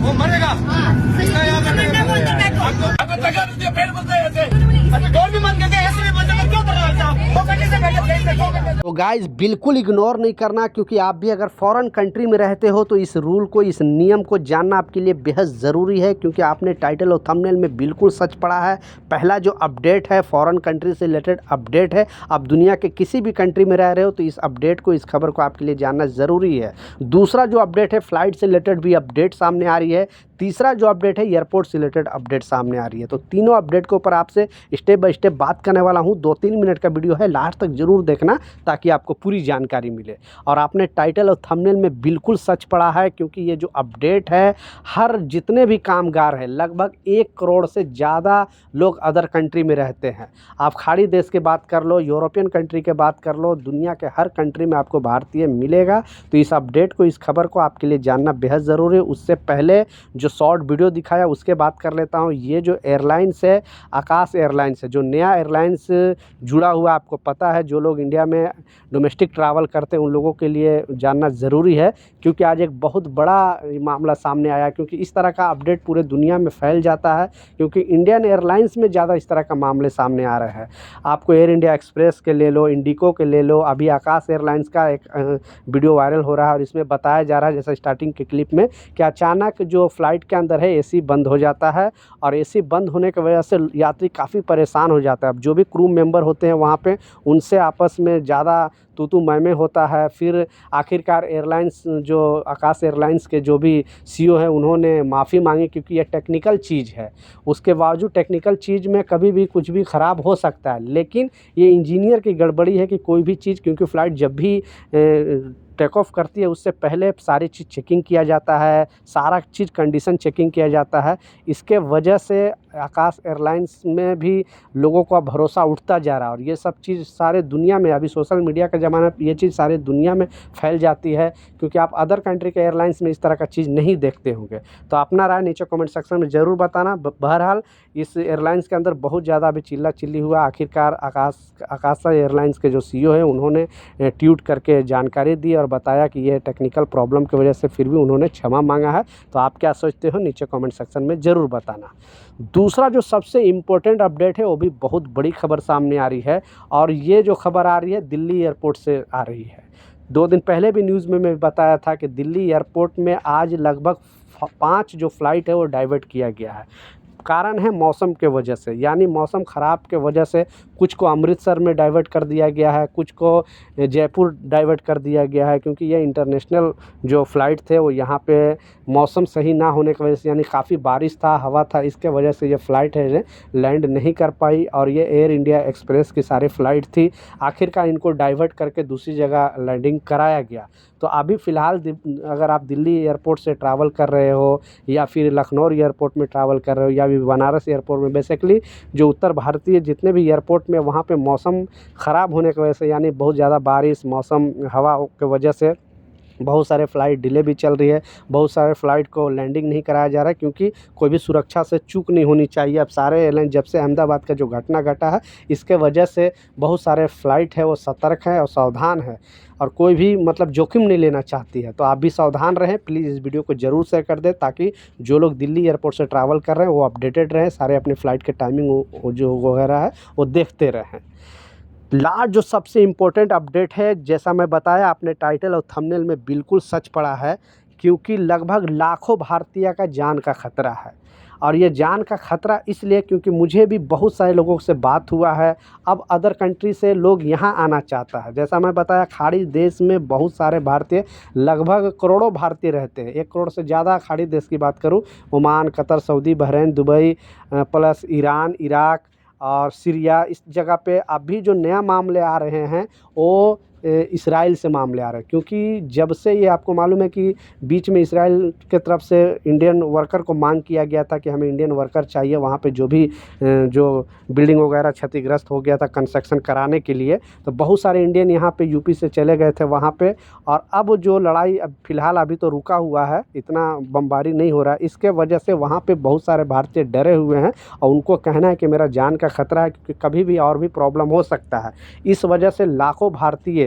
वो मरेगा। इसका यहाँ पे आपको जगह नहीं दिया, पेड़ बोलते हैं ऐसे। अभी डोर भी बंद करके ऐसे भी बोलते हैं, क्यों कर रहे हो आप? 2 घंटे से बैठे। तो गाइस बिल्कुल इग्नोर नहीं करना, क्योंकि आप भी अगर फॉरेन कंट्री में रहते हो तो इस रूल को, इस नियम को जानना आपके लिए बेहद ज़रूरी है, क्योंकि आपने टाइटल और थंबनेल में बिल्कुल सच पढ़ा है। पहला जो अपडेट है फॉरेन कंट्री से रिलेटेड अपडेट है। आप दुनिया के किसी भी कंट्री में रह रहे हो तो इस अपडेट को, इस खबर को आपके लिए जानना ज़रूरी है। दूसरा जो अपडेट है फ़्लाइट से रिलेटेड भी अपडेट सामने आ रही है। तीसरा जो अपडेट है एयरपोर्ट से रिलेटेड अपडेट सामने आ रही है। तो तीनों अपडेट के ऊपर आपसे स्टेप बाय स्टेप बात करने वाला हूँ। 2-3 मिनट का वीडियो है, लास्ट तक ज़रूर देखना ताकि आपको पूरी जानकारी मिले। और आपने टाइटल और थंबनेल में बिल्कुल सच पढ़ा है, क्योंकि ये जो अपडेट है, हर जितने भी कामगार हैं, लगभग 1 करोड़ से ज़्यादा लोग अदर कंट्री में रहते हैं। आप खाड़ी देश की बात कर लो, यूरोपियन कंट्री की बात कर लो, दुनिया के हर कंट्री में आपको भारतीय मिलेगा। तो इस अपडेट को, इस खबर को आपके लिए जानना बेहद ज़रूरी है। उससे पहले जो शॉर्ट वीडियो दिखाया उसके बात कर लेता हूँ। ये जो एयरलाइंस है, आकाश एयरलाइंस है, जो नया एयरलाइंस जुड़ा हुआ, आपको पता है, जो लोग इंडिया में डोमेस्टिक ट्रैवल करते हैं उन लोगों के लिए जानना ज़रूरी है, क्योंकि आज एक बहुत बड़ा मामला सामने आया। क्योंकि इस तरह का अपडेट पूरे दुनिया में फैल जाता है, क्योंकि इंडियन एयरलाइंस में ज़्यादा इस तरह का मामले सामने आ रहे हैं। आपको एयर इंडिया एक्सप्रेस के ले लो, इंडिको के ले लो, अभी आकाश एयरलाइंस का एक वीडियो वायरल हो रहा है और इसमें बताया जा रहा है, जैसा स्टार्टिंग के क्लिप में, कि अचानक जो फ़्लाइट के अंदर है एसी बंद हो जाता है, और एसी बंद होने की वजह से यात्री काफ़ी परेशान हो जाता है। अब जो भी क्रू मेंबर होते हैं वहाँ पे, उनसे आपस में ज़्यादा तू मैं होता है। फिर आखिरकार एयरलाइंस, जो आकाश एयरलाइंस के जो भी सीईओ हैं, उन्होंने माफ़ी मांगी, क्योंकि ये टेक्निकल चीज़ है। उसके बावजूद टेक्निकल चीज़ में कभी भी कुछ भी ख़राब हो सकता है, लेकिन ये इंजीनियर की गड़बड़ी है कि कोई भी चीज़, क्योंकि फ़्लाइट जब भी टेक ऑफ करती है उससे पहले सारी चीज़ चेकिंग किया जाता है, सारा चीज़ कंडीशन चेकिंग किया जाता है। इसके वजह से आकाश एयरलाइंस में भी लोगों का भरोसा उठता जा रहा है, और ये सब चीज़ सारे दुनिया में, अभी सोशल मीडिया का ज़माना, ये चीज़ सारे दुनिया में फैल जाती है, क्योंकि आप अदर कंट्री के एयरलाइंस में इस तरह का चीज़ नहीं देखते होंगे। तो अपना राय नीचे कमेंट सेक्शन में ज़रूर बताना। बहरहाल इस एयरलाइंस के अंदर बहुत ज़्यादा अभी चिल्ला चिल्ली हुआ। आखिरकार आकाश एयरलाइंस के जो सीईओ है उन्होंने ट्वीट करके जानकारी दी और बताया कि ये टेक्निकल प्रॉब्लम की वजह से, फिर भी उन्होंने क्षमा मांगा है। तो आप क्या सोचते हो नीचे कमेंट सेक्शन में ज़रूर बताना। दूसरा जो सबसे इम्पोर्टेंट अपडेट है, वो भी बहुत बड़ी खबर सामने आ रही है, और ये जो खबर आ रही है दिल्ली एयरपोर्ट से आ रही है। 2 दिन पहले भी न्यूज़ में मैं बताया था कि दिल्ली एयरपोर्ट में आज लगभग 5 जो फ़्लाइट है वो डाइवर्ट किया गया है। कारण है मौसम के वजह से, यानी मौसम ख़राब के वजह से कुछ को अमृतसर में डाइवर्ट कर दिया गया है, कुछ को जयपुर डाइवर्ट कर दिया गया है, क्योंकि ये इंटरनेशनल जो फ़्लाइट थे वो यहाँ पे मौसम सही ना होने की वजह से, यानी काफ़ी बारिश था, हवा था, इसके वजह से ये फ़्लाइट है लैंड नहीं कर पाई। और ये एयर इंडिया एक्सप्रेस की सारी फ़्लाइट थी, आखिरकार इनको डाइवर्ट करके दूसरी जगह लैंडिंग कराया गया। तो अभी फ़िलहाल अगर आप दिल्ली एयरपोर्ट से ट्रैवल कर रहे हो, या फिर लखनऊ एयरपोर्ट में ट्रैवल कर रहे हो, या बनारस एयरपोर्ट में, बेसिकली जो उत्तर भारतीय जितने भी एयरपोर्ट में, वहाँ पे मौसम ख़राब होने की वजह से, यानी बहुत ज़्यादा बारिश, मौसम, हवा की वजह से बहुत सारे फ़्लाइट डिले भी चल रही है। बहुत सारे फ़्लाइट को लैंडिंग नहीं कराया जा रहा है, क्योंकि कोई भी सुरक्षा से चूक नहीं होनी चाहिए। अब सारे एयरलाइन, जब से अहमदाबाद का जो घटना घटा है, इसके वजह से बहुत सारे फ़्लाइट है वो सतर्क हैं और सावधान है, और कोई भी मतलब जोखिम नहीं लेना चाहती है। तो आप भी सावधान रहें। प्लीज़ इस वीडियो को ज़रूर शेयर कर दें, ताकि जो लोग दिल्ली एयरपोर्ट से ट्रैवल कर रहे हैं वो अपडेटेड रहें, सारे अपने फ़्लाइट के टाइमिंग जो वगैरह है वो देखते रहें। लास्ट जो सबसे इम्पोर्टेंट अपडेट है, जैसा मैं बताया, आपने टाइटल और थंबनेल में बिल्कुल सच पढ़ा है, क्योंकि लगभग लाखों भारतीय का जान का खतरा है। और ये जान का खतरा इसलिए क्योंकि मुझे भी बहुत सारे लोगों से बात हुआ है। अब अदर कंट्री से लोग यहाँ आना चाहता है। जैसा मैं बताया, खाड़ी देश में बहुत सारे भारतीय, लगभग करोड़ों भारतीय रहते हैं। 1 करोड़ से ज़्यादा खाड़ी देश की बात करूँ, Oman, Qatar, Saudi, Bahrain, Dubai, plus Iran, Iraq और सीरिया, इस जगह पे अभी जो नया मामले आ रहे हैं वो इसराइल से मामले आ रहे हैं। क्योंकि जब से ये आपको मालूम है कि बीच में इसराइल के तरफ से इंडियन वर्कर को मांग किया गया था कि हमें इंडियन वर्कर चाहिए, वहाँ पे जो भी जो बिल्डिंग वगैरह क्षतिग्रस्त हो गया था कंस्ट्रक्शन कराने के लिए, तो बहुत सारे इंडियन यहाँ पे यूपी से चले गए थे वहाँ पे। और अब जो लड़ाई अब फ़िलहाल अभी तो रुका हुआ है, इतना बमबारी नहीं हो रहा है, इसके वजह से वहाँ पे बहुत सारे भारतीय डरे हुए हैं, और उनको कहना है कि मेरा जान का खतरा है, क्योंकि कभी भी और भी प्रॉब्लम हो सकता है। इस वजह से लाखों भारतीय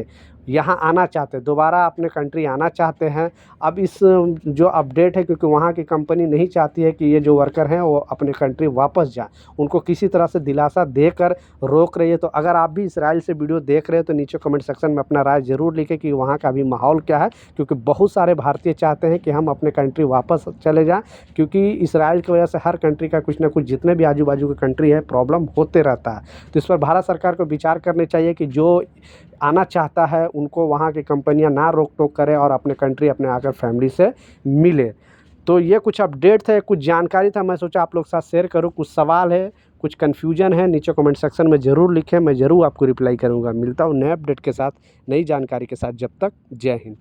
यहाँ आना चाहते हैं, दोबारा अपने कंट्री आना चाहते हैं। अब इस जो अपडेट है, क्योंकि वहाँ की कंपनी नहीं चाहती है कि ये जो वर्कर हैं वो अपने कंट्री वापस जाएं, उनको किसी तरह से दिलासा देकर रोक रही है। तो अगर आप भी इजराइल से वीडियो देख रहे हो तो नीचे कमेंट सेक्शन में अपना राय ज़रूर लिखें कि वहाँ का अभी माहौल क्या है, क्योंकि बहुत सारे भारतीय चाहते हैं कि हम अपने कंट्री वापस चले जाएँ, क्योंकि इजराइल की वजह से हर कंट्री का कुछ ना कुछ, जितने भी आजू बाजू की कंट्री है, प्रॉब्लम होते रहता है। तो इस पर भारत सरकार को विचार करने चाहिए कि जो आना चाहता है उनको वहाँ की कंपनियां ना रोक टोक करें और अपने कंट्री अपने आकर फैमिली से मिले। तो ये कुछ अपडेट थे, कुछ जानकारी था, मैं सोचा आप लोग के साथ शेयर करूँ। कुछ सवाल है, कुछ कन्फ्यूजन है, नीचे कमेंट सेक्शन में ज़रूर लिखें, मैं ज़रूर आपको रिप्लाई करूँगा। मिलता हूँ नए अपडेट के साथ, नई जानकारी के साथ। जब तक जय हिंद।